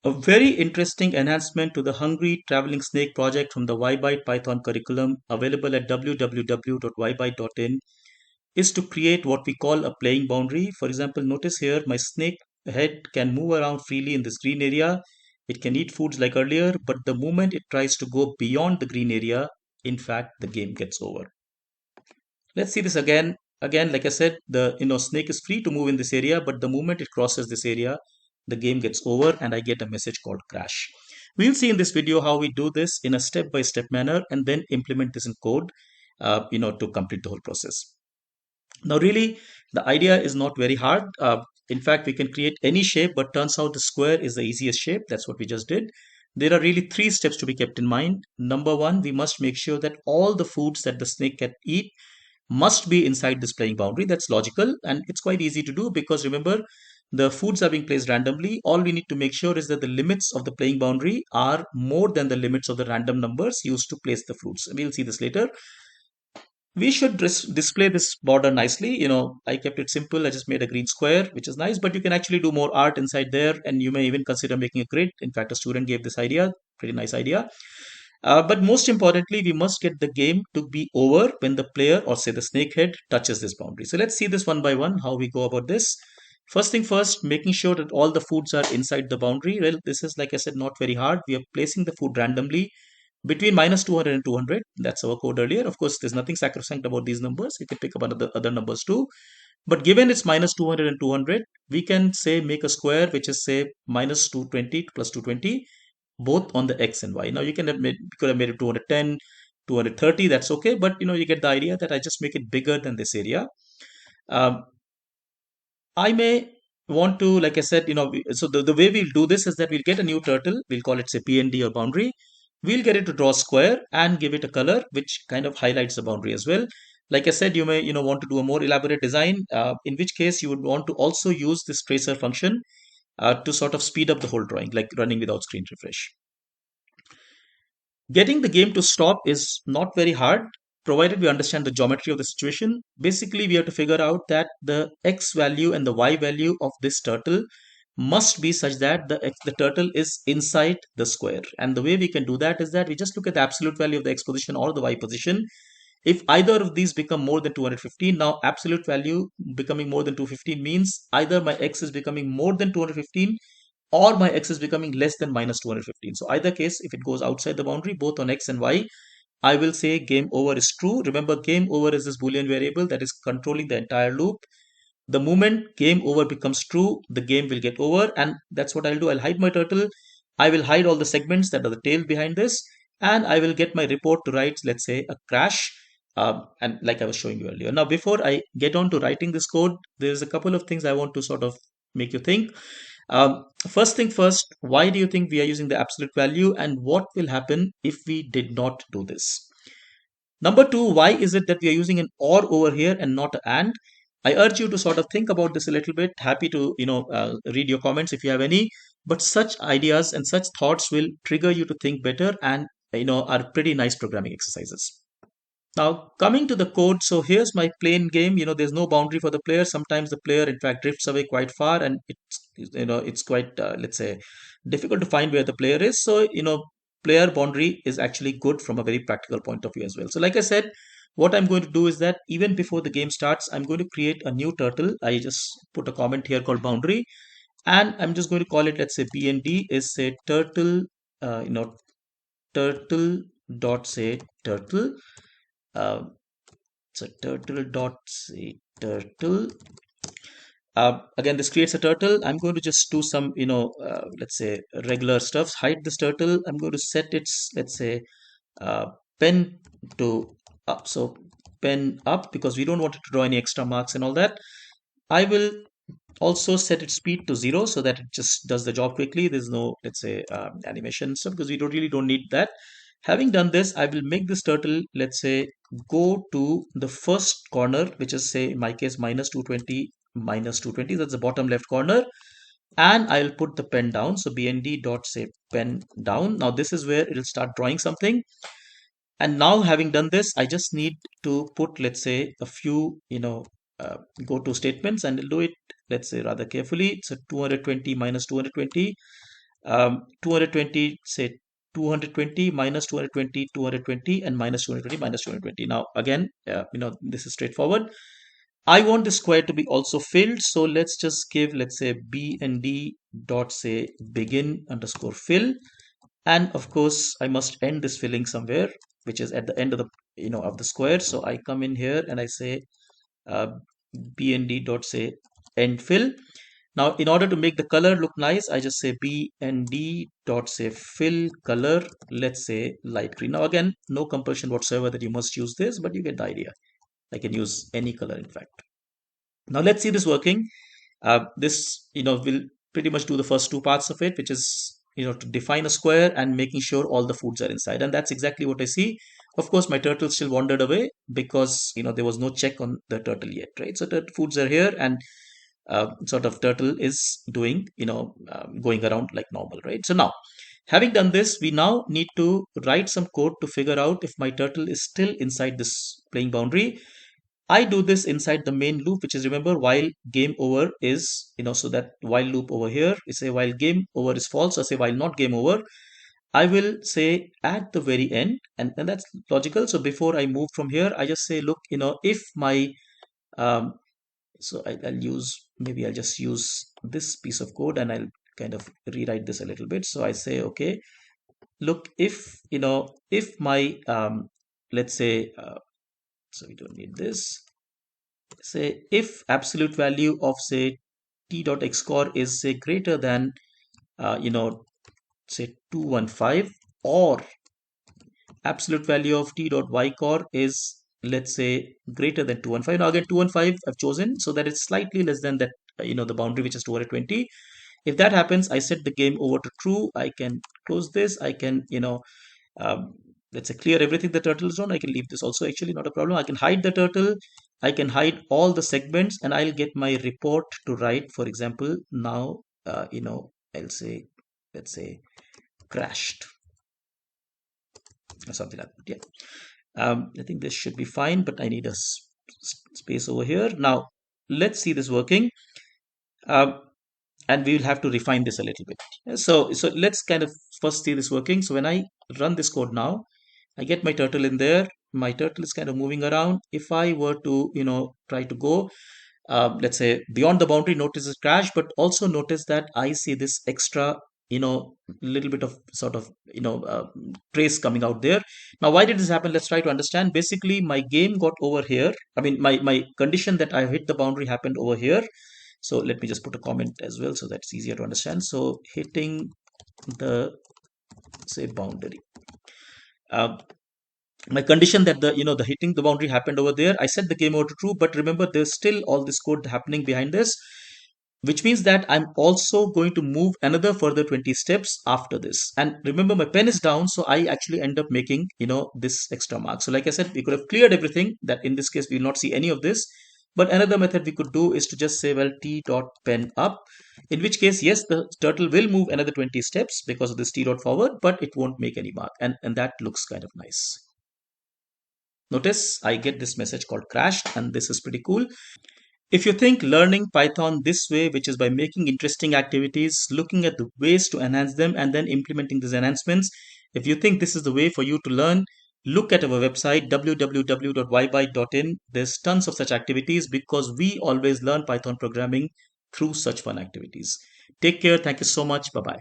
A very interesting enhancement to the Hungry Traveling Snake project from the WiByte Python curriculum available at www.wibyte.in is to create what we call a playing boundary. For example, notice here my snake head can move around freely in this green area. It can eat foods like earlier, but the moment it tries to go beyond the green area, in fact, the game gets over. Let's see this again. Again, like I said, the snake is free to move in this area, but the moment it crosses this area, the game gets over and I get a message called crash. We'll see in this video how we do this in a step-by-step manner and then implement this in code, to complete the whole process. Now, really, the idea is not very hard. In fact, we can create any shape, but turns out the square is the easiest shape. That's what we just did. There are really three steps to be kept in mind. Number one, we must make sure that all the foods that the snake can eat must be inside this playing boundary. That's logical and it's quite easy to do because remember, the foods are being placed randomly. All we need to make sure is that the limits of the playing boundary are more than the limits of the random numbers used to place the foods. We'll see this later. We should display this border nicely. I kept it simple. I just made a green square, which is nice, but you can actually do more art inside there and you may even consider making a grid. In fact, a student gave this idea, pretty nice idea. But most importantly, we must get the game to be over when the player or say the snakehead touches this boundary. So let's see this one by one, how we go about this. First thing first, making sure that all the foods are inside the boundary. Well, this is, like I said, not very hard. We are placing the food randomly between minus 200 and 200. That's our code earlier. Of course, there's nothing sacrosanct about these numbers. You can pick up other numbers too. But given it's minus 200 and 200, we can say make a square which is say minus 220 plus 220 both on the x and y. Now you could have made it 210, 230. That's okay. But you get the idea that I just make it bigger than this area. Um, I may want to, like I said, so the way we'll do this is that we'll get a new turtle. We'll call it say PND or boundary. We'll get it to draw a square and give it a color which kind of highlights the boundary as well. Like I said, you may want to do a more elaborate design, in which case you would want to also use this tracer function to sort of speed up the whole drawing, like running without screen refresh. Getting the game to stop is not very hard, provided we understand the geometry of the situation. Basically, we have to figure out that the x value and the y value of this turtle must be such that the turtle is inside the square. And the way we can do that is that we just look at the absolute value of the x position or the y position. If either of these become more than 215, now absolute value becoming more than 215 means either my x is becoming more than 215 or my x is becoming less than minus 215. So either case, if it goes outside the boundary, both on x and y, I will say game over is true. Remember, game over is this Boolean variable that is controlling the entire loop. The moment game over becomes true, the game will get over. And that's what I'll do. I'll hide my turtle. I will hide all the segments that are the tail behind this. And I will get my report to write, let's say, a crash. And like I was showing you earlier. Now, before I get on to writing this code, there's a couple of things I want to sort of make you think. First thing first, why do you think we are using the absolute value and what will happen if we did not do this? Number two, why is it that we are using an or over here and not an and? I urge you to sort of think about this a little bit. Happy to, read your comments if you have any, but such ideas and such thoughts will trigger you to think better and, are pretty nice programming exercises. Now, coming to the code, so here's my plain game. There's no boundary for the player. Sometimes the player, in fact, drifts away quite far, and it's quite, let's say, difficult to find where the player is. So, player boundary is actually good from a very practical point of view as well. So, like I said, what I'm going to do is that even before the game starts, I'm going to create a new turtle. I just put a comment here called boundary, and I'm just going to call it, let's say, BND is say turtle, turtle dot say turtle. So turtle dot say turtle. Again, this creates a turtle. I'm going to just do some, let's say regular stuff. Hide this turtle. I'm going to set its, let's say, pen to up. So pen up because we don't want it to draw any extra marks and all that. I will also set its speed to 0 so that it just does the job quickly. There's no, let's say, animation stuff because we really don't need that. Having done this, I will make this turtle, let's say, go to the first corner, which is say in my case minus 220 minus 220. That's the bottom left corner. And I'll put the pen down. So bnd dot say pen down. Now this is where it'll start drawing something. And now having done this, I just need to put, let's say, a few, go to statements and I'll do it, let's say, rather carefully. So 220 minus 220. 220, say 220 minus 220, 220, and minus 220 minus 220. Now again, this is straightforward. I want the square to be also filled, so let's just give, let's say, b and d dot say begin underscore fill, and of course I must end this filling somewhere, which is at the end of the of the square. So I come in here and I say uh, b and d dot say end fill. Now, in order to make the color look nice, I just say b and d dot say fill color, let's say light green. Now again, no compulsion whatsoever that you must use this, but you get the idea. I can use any color, in fact. Now let's see this working. This will pretty much do the first two parts of it, which is to define a square and making sure all the foods are inside, and that's exactly what I see. Of course, my turtle still wandered away because there was no check on the turtle yet, right? So the foods are here, and sort of turtle is doing going around like normal, right? So now, having done this, we now need to write some code to figure out if my turtle is still inside this playing boundary. I do this inside the main loop, which is, remember, while game over is, so that while loop over here is say while game over is false, or say while not game over, I will say at the very end, and that's logical. So before I move from here, I just say, look, if my, so I'll use, maybe I'll just use this piece of code and I'll kind of rewrite this a little bit. So I say, okay, look, if my, let's say, so we don't need this. Say if absolute value of say t dot x core is say greater than say 215, or absolute value of t dot y core is, let's say, greater than 215. Now again, 215 I've chosen so that it's slightly less than that the boundary, which is 220. If that happens, I set the game over to true. I can close this. I can um, let's say clear everything the turtle is on. I can leave this also, actually not a problem. I can hide the turtle. I can hide all the segments, and I'll get my report to write, for example, now I'll say, let's say, crashed or something like that. Yeah, I think this should be fine, but I need a space over here. Now let's see this working. And we will have to refine this a little bit. So let's kind of first see this working. So when I run this code now, I get my turtle in there. My turtle is kind of moving around. If I were to try to go let's say beyond the boundary, notice this crash, but also notice that I see this extra little bit of sort of trace coming out there. Now why did this happen? Let's try to understand. Basically, my game got over here. I mean, my condition that I hit the boundary happened over here. So let me just put a comment as well so that's easier to understand. So hitting the say boundary, my condition that the hitting the boundary happened over there, I set the game over to true, but remember there's still all this code happening behind this, which means that I'm also going to move another further 20 steps after this. And remember, my pen is down, so I actually end up making this extra mark. So like I said, we could have cleared everything. That in this case we will not see any of this. But another method we could do is to just say, well, t dot pen up, in which case, yes, the turtle will move another 20 steps because of this t dot forward, but it won't make any mark, and that looks kind of nice. Notice I get this message called crashed, and this is pretty cool. If you think learning Python this way, which is by making interesting activities, looking at the ways to enhance them, and then implementing these enhancements, if you think this is the way for you to learn, look at our website www.wibyte.in. There's tons of such activities because we always learn Python programming through such fun activities. Take care. Thank you so much. Bye bye.